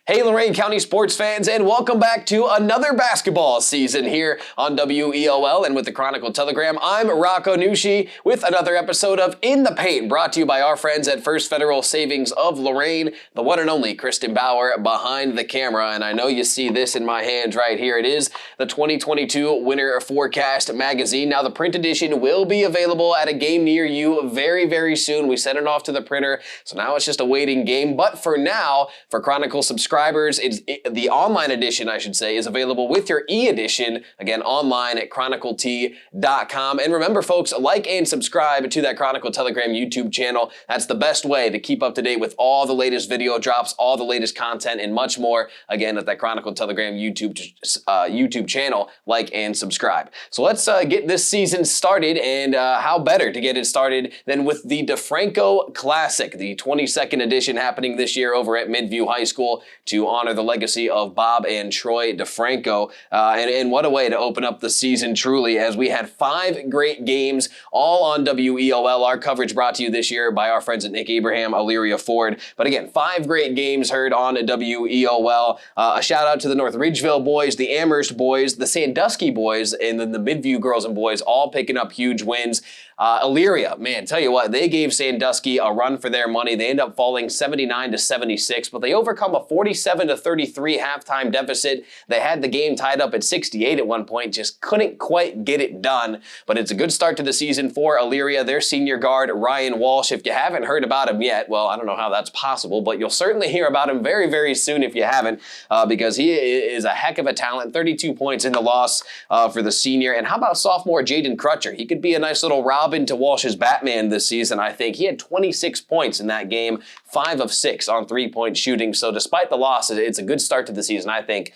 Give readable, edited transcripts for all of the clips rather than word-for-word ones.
Hey Lorain County sports fans, and welcome back to another basketball season here on WEOL and with the Chronicle Telegram. I'm Rocco Nushi with another episode of In the Paint, brought to you by our friends at First Federal Savings of Lorain, the one and only Kristen Bauer behind the camera. And I know you see this in my hands right here. It is the 2022 Winter Forecast magazine. Now the print edition will be available at a game near you very, very soon. We sent it off to the printer, so now it's just a waiting game. But for now, for Chronicle subscribers, the online edition, I should say, is available with your e-edition, again, online at chroniclet.com. And remember, folks, like and subscribe to that Chronicle Telegram YouTube channel. That's the best way to keep up to date with all the latest video drops, all the latest content, and much more, again, at that Chronicle Telegram YouTube channel. Like and subscribe. So let's get this season started, and how better to get it started than with the DeFranco Classic, the 22nd edition happening this year over at Midview High School, to honor the legacy of Bob and Troy DeFranco. And what a way to open up the season, truly, as we had 5 great games, all on WEOL. Our coverage brought to you this year by our friends at Nick Abraham, Elyria Ford. But again, 5 great games heard on WEOL. A shout out to the North Ridgeville boys, the Amherst boys, the Sandusky boys, and then the Midview girls and boys, all picking up huge wins. Elyria, man, tell you what, they gave Sandusky a run for their money. They end up falling 79-76, but they overcome a 47-33 halftime deficit. They had the game tied up at 68 at one point, just couldn't quite get it done. But it's a good start to the season for Elyria. Their senior guard, Ryan Walsh, if you haven't heard about him yet, well, I don't know how that's possible, but you'll certainly hear about him very, very soon if you haven't, because he is a heck of a talent. 32 points in the loss for the senior. And how about sophomore Jaden Crutcher? He could be a nice little Robin to Walsh's Batman this season, I think. He had 26 points in that game, 5 of 6 on 3-point shooting. So despite the loss, it's a good start to the season, I think,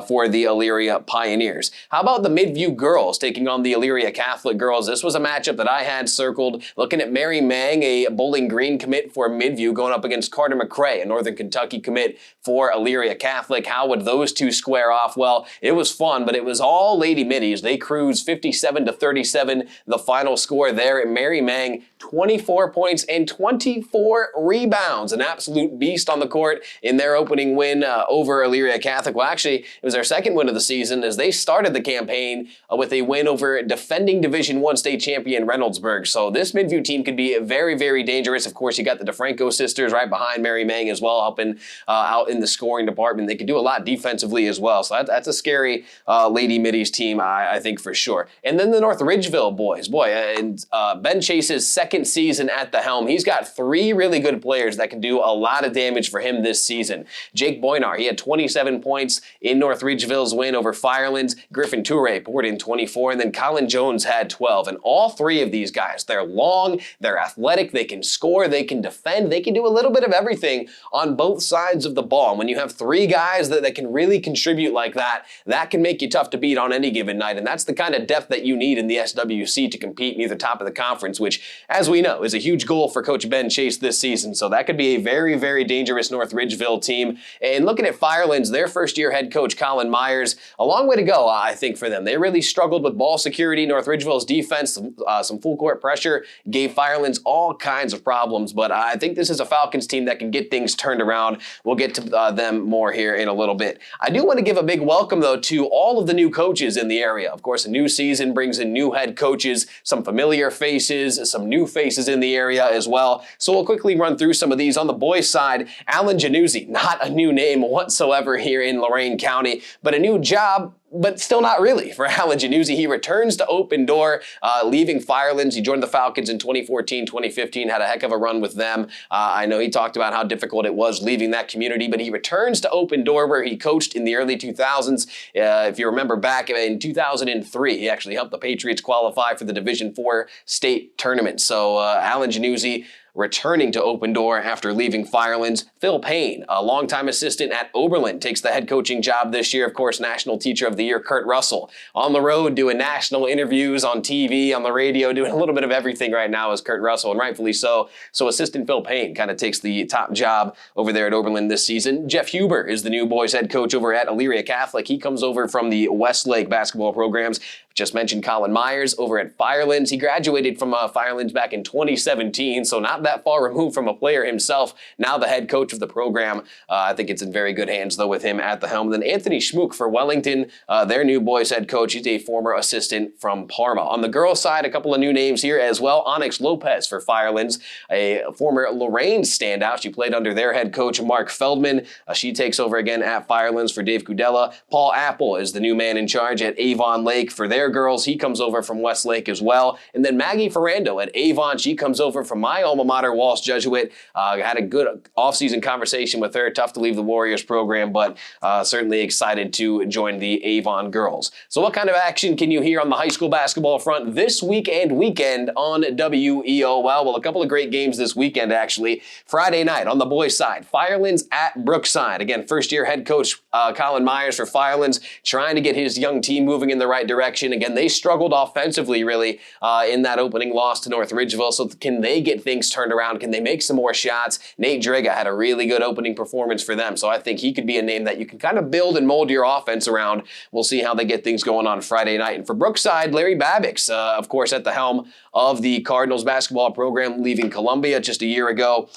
for the Elyria Pioneers. How about the Midview girls taking on the Elyria Catholic girls? This was a matchup that I had circled, looking at Mary Mang, a Bowling Green commit for Midview, going up against Carter McRae, a Northern Kentucky commit for Elyria Catholic. How would those two square off? Well, it was fun, but it was all Lady Middies. They cruised 57-37, the final score there at Mary Mang, 24 points and 24 rebounds. An absolute beast on the court in their opening win over Elyria Catholic. Well, actually, it was their second win of the season as they started the campaign with a win over defending Division I state champion Reynoldsburg. So this Midview team could be very, very dangerous. Of course, you got the DeFranco sisters right behind Mary Mang as well, helping out in the scoring department. They could do a lot defensively as well. So that's a scary Lady Middies team, I think, for sure. And then the North Ridgeville boys. Boy, and Ben Chase's second season at the helm. He's got 3 really good players that can do a lot of damage for him this season. Jake Boynar, he had 27 points in North Ridgeville's win over Firelands. Griffin Toure poured in 24, and then Colin Jones had 12. And all 3 of these guys, they're long, they're athletic, they can score, they can defend, they can do a little bit of everything on both sides of the ball. And when you have 3 guys that can really contribute like that, that can make you tough to beat on any given night. And that's the kind of depth that you need in the SWC to compete near the top of the conference, which, as we know, is a huge goal for Coach Ben Chase this season. So that could be a very, very dangerous North Ridgeville team. And looking at Firelands, their first-year head coach, Colin Myers, a long way to go, I think, for them. They really struggled with ball security. North Ridgeville's defense, some full-court pressure, gave Firelands all kinds of problems. But I think this is a Falcons team that can get things turned around. We'll get to them more here in a little bit. I do want to give a big welcome, though, to all of the new coaches in the area. Of course, a new season brings in new head coaches, some familiar faces, some new faces in the area as well. So we'll quickly run through some of these. On the boys' side, Alan Januzzi, not a new name whatsoever here in Lorain County, but a new job, but still not really for Alan Januzzi. He returns to Open Door, leaving Firelands. He joined the Falcons in 2014, 2015, had a heck of a run with them. I know he talked about how difficult it was leaving that community, but he returns to Open Door where he coached in the early 2000s. If you remember back in 2003, he actually helped the Patriots qualify for the Division IV state tournament. So Alan Januzzi returning to Open Door after leaving Firelands. Phil Payne, a longtime assistant at Oberlin, takes the head coaching job this year. Of course, National Teacher of of the Year, Kurt Russell. On the road doing national interviews on TV, on the radio, doing a little bit of everything right now is Kurt Russell, and rightfully so. So assistant Phil Payne kind of takes the top job over there at Oberlin this season. Jeff Huber is the new boys head coach over at Elyria Catholic. He comes over from the Westlake basketball programs. Just mentioned Colin Myers over at Firelands. He graduated from Firelands back in 2017, so not that far removed from a player himself. Now the head coach of the program. I think it's in very good hands, though, with him at the helm. Then Anthony Schmook for Wellington, their new boys head coach. He's a former assistant from Parma. On the girls' side, a couple of new names here as well. Onyx Lopez for Firelands, a former Lorraine standout. She played under their head coach, Mark Feldman. She takes over again at Firelands for Dave Kudella. Paul Apple is the new man in charge at Avon Lake for their girls. He comes over from Westlake as well. And then Maggie Ferrando at Avon. She comes over from my alma mater, Walsh Jesuit. Had a good offseason conversation with her. Tough to leave the Warriors program, but certainly excited to join the Avon girls. So what kind of action can you hear on the high school basketball front this week and weekend on WEOL? Well, a couple of great games this weekend, actually. Friday night on the boys' side, Firelands at Brookside. Again, first-year head coach Colin Myers for Firelands trying to get his young team moving in the right direction. Again, they struggled offensively, really, in that opening loss to North Ridgeville. So can they get things turned around? Can they make some more shots? Nate Driga had a really good opening performance for them. So I think he could be a name that you can kind of build and mold your offense around. We'll see how they get things going on Friday night. And for Brookside, Larry Babix, of course, at the helm of the Cardinals basketball program, leaving Columbia just a year ago.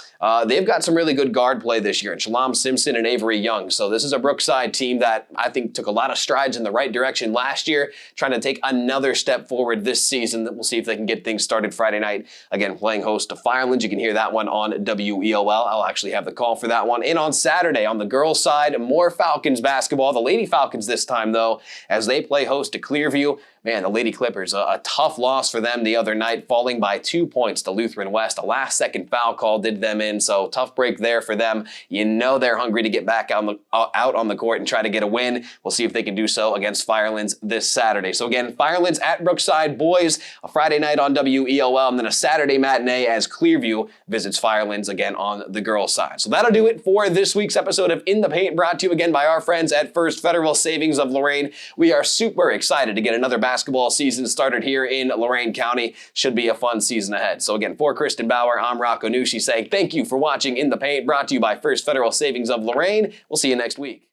They've got some really good guard play this year, and Shalom Simpson and Avery Young. So this is a Brookside team that I think took a lot of strides in the right direction last year, trying to take another step forward this season. We'll see if they can get things started Friday night. Again, playing host to Firelands. You can hear that one on WEOL. I'll actually have the call for that one. And on Saturday, on the girls' side, more Falcons basketball. The Lady Falcons this time, though, as they play host to Clearview. Man, the Lady Clippers, a tough loss for them the other night, falling by 2 points to Lutheran West. A last-second foul call did them in, so tough break there for them. You know they're hungry to get back out on the court and try to get a win. We'll see if they can do so against Firelands this Saturday. So again, Firelands at Brookside boys, a Friday night on WEOL, and then a Saturday matinee as Clearview visits Firelands again on the girls' side. So that'll do it for this week's episode of In the Paint, brought to you again by our friends at First Federal Savings of Lorain. We are super excited to get another basketball season started here in Lorain County. Should be a fun season ahead. So again, for Kristen Bauer, I'm Rocco Nucci saying thank you for watching In the Paint, brought to you by First Federal Savings of Lorain. We'll see you next week.